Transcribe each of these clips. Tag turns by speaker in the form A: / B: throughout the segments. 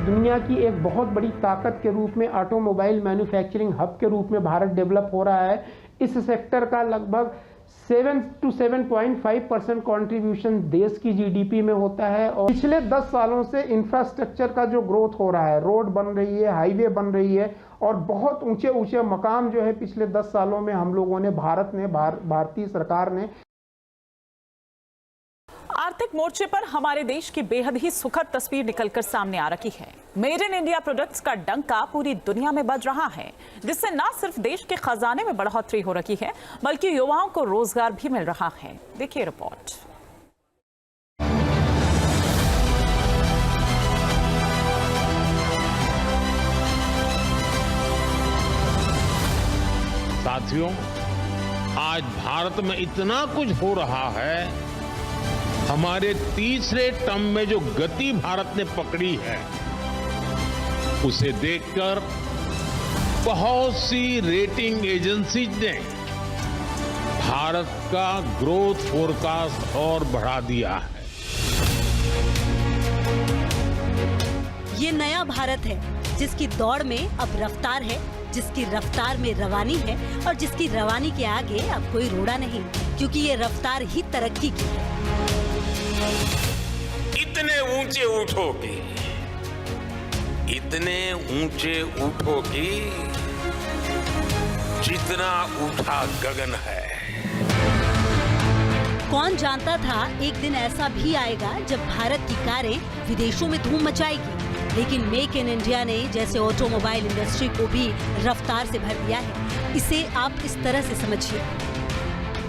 A: दुनिया की एक बहुत बड़ी ताकत के रूप में ऑटोमोबाइल मैन्युफैक्चरिंग हब के रूप में भारत डेवलप हो रहा है। इस सेक्टर का लगभग 7 to 7.5% कंट्रीब्यूशन देश की जीडीपी में होता है। और पिछले 10 सालों से इंफ्रास्ट्रक्चर का जो ग्रोथ हो रहा है, रोड बन रही है, हाईवे बन रही है और बहुत ऊंचे ऊंचे मकाम जो है पिछले 10 सालों में हम लोगों ने भारतीय सरकार ने
B: आर्थिक मोर्चे पर हमारे देश की बेहद ही सुखद तस्वीर निकलकर सामने आ रही है। मेड इन इंडिया प्रोडक्ट्स का डंका पूरी दुनिया में बज रहा है, जिससे न सिर्फ देश के खजाने में बढ़ोतरी हो रही है बल्कि युवाओं को रोजगार भी मिल रहा है। देखिए रिपोर्ट।
C: साथियों, आज भारत में इतना कुछ हो रहा है, हमारे तीसरे टर्म में जो गति भारत ने पकड़ी है उसे देखकर बहुत सी रेटिंग एजेंसीज ने भारत का ग्रोथ फोरकास्ट और बढ़ा दिया है।
D: ये नया भारत है जिसकी दौड़ में अब रफ्तार है, जिसकी रफ्तार में रवानी है और जिसकी रवानी के आगे अब कोई रोड़ा नहीं, क्योंकि ये रफ्तार ही तरक्की की है।
E: इतने ऊंचे उठोगे, इतने ऊंचे उठोगे जितना उठा गगन है।
D: कौन जानता था एक दिन ऐसा भी आएगा जब भारत की कारें विदेशों में धूम मचाएगी। लेकिन मेक इन इंडिया ने जैसे ऑटोमोबाइल इंडस्ट्री को भी रफ्तार से भर दिया है। इसे आप इस तरह से समझिए,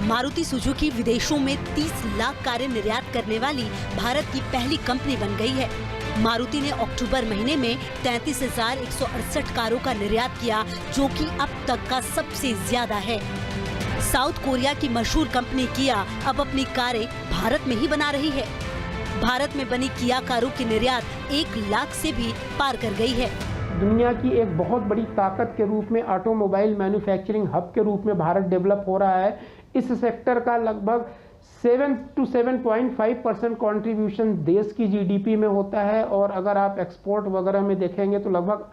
D: मारुति सुजुकी विदेशों में 30 लाख कारें निर्यात करने वाली भारत की पहली कंपनी बन गई है। मारुति ने अक्टूबर महीने में 33,168 कारों का निर्यात किया, जो कि अब तक का सबसे ज्यादा है। साउथ कोरिया की मशहूर कंपनी किया अब अपनी कारें भारत में ही बना रही है। भारत में बनी किया कारों की निर्यात 1 लाख से भी पार कर गई है।
A: दुनिया की एक बहुत बड़ी ताकत के रूप में ऑटोमोबाइल मैन्युफैक्चरिंग हब के रूप में भारत डेवलप हो रहा है। इस सेक्टर का लगभग 7 to 7.5% कंट्रीब्यूशन देश की जीडीपी में होता है। और अगर आप एक्सपोर्ट वगैरह में देखेंगे तो लगभग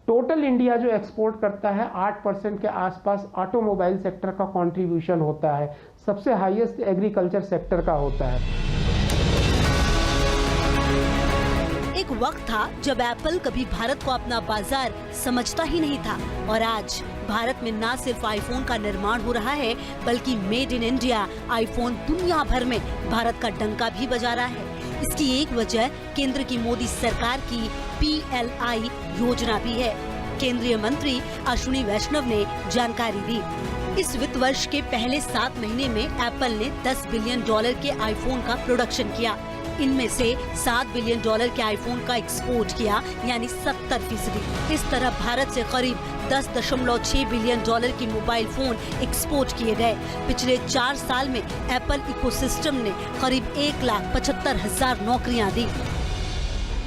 A: टोटल इंडिया जो एक्सपोर्ट करता है 8% के आसपास ऑटोमोबाइल सेक्टर का कंट्रीब्यूशन होता है। सबसे हाईएस्ट एग्रीकल्चर सेक्टर का होता है।
D: एक वक्त था जब एप्पल कभी भारत को अपना बाजार समझता ही नहीं था, और आज भारत में न सिर्फ आईफोन का निर्माण हो रहा है बल्कि मेड इन इंडिया आईफोन दुनिया भर में भारत का डंका भी बजा रहा है। इसकी एक वजह केंद्र की मोदी सरकार की PLI योजना भी है। केंद्रीय मंत्री अश्विनी वैष्णव ने जानकारी दी। इस वित्त वर्ष के पहले 7 महीने में एप्पल ने $10 बिलियन के आईफोन का प्रोडक्शन किया। इनमें से $7 बिलियन के आईफोन का एक्सपोर्ट किया, यानी 70%। इस तरह भारत से करीब $10.6 बिलियन की मोबाइल फोन एक्सपोर्ट किए गए। पिछले 4 साल में एप्पल इकोसिस्टम ने करीब 1,75,000 नौकरियां दी।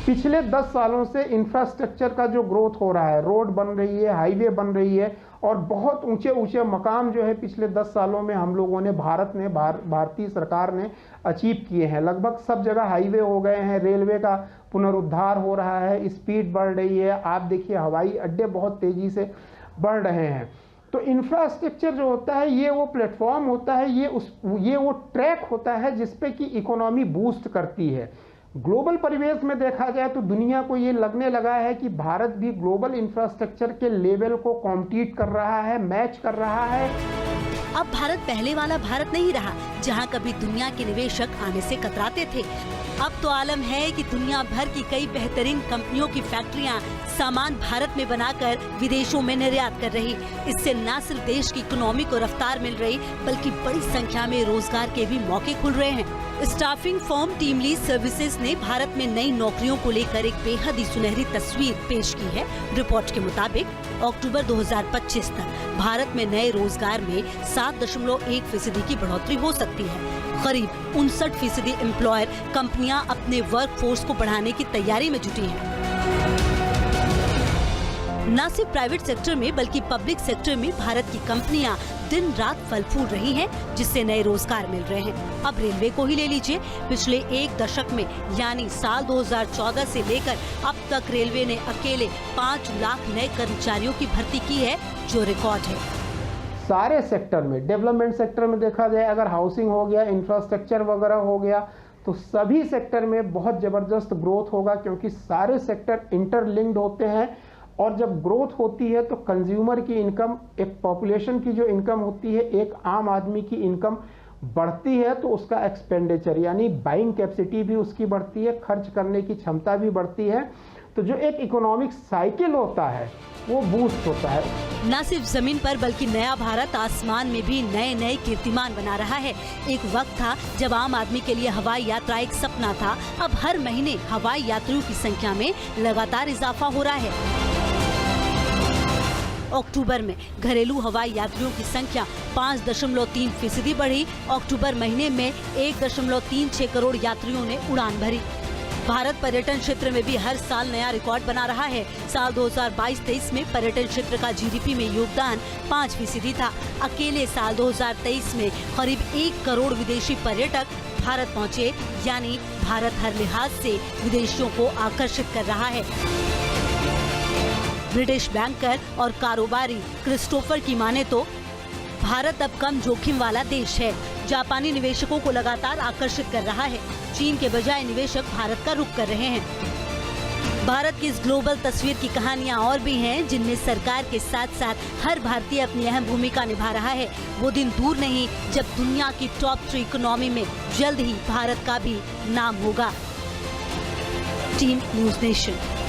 A: पिछले 10 सालों से इंफ्रास्ट्रक्चर का जो ग्रोथ हो रहा है, रोड बन रही है, हाईवे बन रही है और बहुत ऊंचे ऊंचे मकाम जो है पिछले 10 सालों में हम लोगों ने भारतीय सरकार ने अचीव किए हैं। लगभग सब जगह हाईवे हो गए हैं, रेलवे का पुनरुद्धार हो रहा है, स्पीड बढ़ रही है। आप देखिए हवाई अड्डे बहुत तेजी से बढ़ रहे हैं। तो इंफ्रास्ट्रक्चर जो होता है ये वो प्लेटफॉर्म होता है, ये वो ट्रैक होता है जिसपे कि इकोनॉमी बूस्ट करती है। ग्लोबल परिवेश में देखा जाए तो दुनिया को ये लगने लगा है कि भारत भी ग्लोबल इंफ्रास्ट्रक्चर के लेवल को कॉम्पीट कर रहा है, मैच कर रहा है।
D: अब भारत पहले वाला भारत नहीं रहा जहां कभी दुनिया के निवेशक आने से कतराते थे। अब तो आलम है कि दुनिया भर की कई बेहतरीन कंपनियों की फैक्ट्रियां सामान भारत में बनाकर विदेशों में निर्यात कर रही। इससे न सिर्फ देश की इकोनॉमी को रफ्तार मिल रही बल्कि बड़ी संख्या में रोजगार के भी मौके खुल रहे हैं। Staffing firm team lease services ने भारत में नई नौकरियों को लेकर एक बेहद ही सुनहरी तस्वीर पेश की है। रिपोर्ट के मुताबिक अक्टूबर 2025 तक भारत में नए रोजगार में 7.1% की बढ़ोतरी हो सकती है। करीब 59% एम्प्लॉयर कंपनियां अपने वर्क फोर्स को बढ़ाने की तैयारी में जुटी हैं। न सिर्फ प्राइवेट सेक्टर में बल्कि पब्लिक सेक्टर में भारत की कंपनियां दिन रात फल फूल रही हैं, जिससे नए रोजगार मिल रहे हैं। अब रेलवे को ही ले लीजिए, पिछले एक दशक में यानी साल 2014 से लेकर अब तक रेलवे ने अकेले 5 लाख नए कर्मचारियों की भर्ती की है, जो रिकॉर्ड है।
A: सारे सेक्टर में, डेवलपमेंट सेक्टर में देखा जाए, अगर हाउसिंग हो गया, इंफ्रास्ट्रक्चर वगैरह हो गया, तो सभी सेक्टर में बहुत ज़बरदस्त ग्रोथ होगा, क्योंकि सारे सेक्टर इंटरलिंक्ड होते हैं। और जब ग्रोथ होती है तो कंज्यूमर की इनकम, एक पॉपुलेशन की जो इनकम होती है, एक आम आदमी की इनकम बढ़ती है, तो उसका एक्सपेंडिचर यानी बाइंग कैपेसिटी भी उसकी बढ़ती है, खर्च करने की क्षमता भी बढ़ती है। तो जो एक इकोनॉमिक साइकिल होता है वो बूस्ट होता है।
D: न सिर्फ जमीन पर बल्कि नया भारत आसमान में भी नए नए कीर्तिमान बना रहा है। एक वक्त था जब आम आदमी के लिए हवाई यात्रा एक सपना था। अब हर महीने हवाई यात्रियों की संख्या में लगातार इजाफा हो रहा है। अक्टूबर में घरेलू हवाई यात्रियों की संख्या 5.3% बढ़ी। अक्टूबर महीने में 1.36 करोड़ यात्रियों ने उड़ान भरी। भारत पर्यटन क्षेत्र में भी हर साल नया रिकॉर्ड बना रहा है। साल 2022-23 में पर्यटन क्षेत्र का जीडीपी में योगदान 5% था। अकेले साल 2023 में करीब 1 करोड़ विदेशी पर्यटक भारत पहुंचे, यानी भारत हर लिहाज से विदेशियों को आकर्षित कर रहा है। ब्रिटिश बैंकर और कारोबारी क्रिस्टोफर की माने तो भारत अब कम जोखिम वाला देश है। जापानी निवेशकों को लगातार आकर्षित कर रहा है। चीन के बजाय निवेशक भारत का रुख कर रहे हैं। भारत की इस ग्लोबल तस्वीर की कहानियां और भी हैं, जिनमें सरकार के साथ साथ हर भारतीय अपनी अहम भूमिका निभा रहा है। वो दिन दूर नहीं जब दुनिया की टॉप 3 इकोनॉमी में जल्द ही भारत का भी नाम होगा। Team news nation.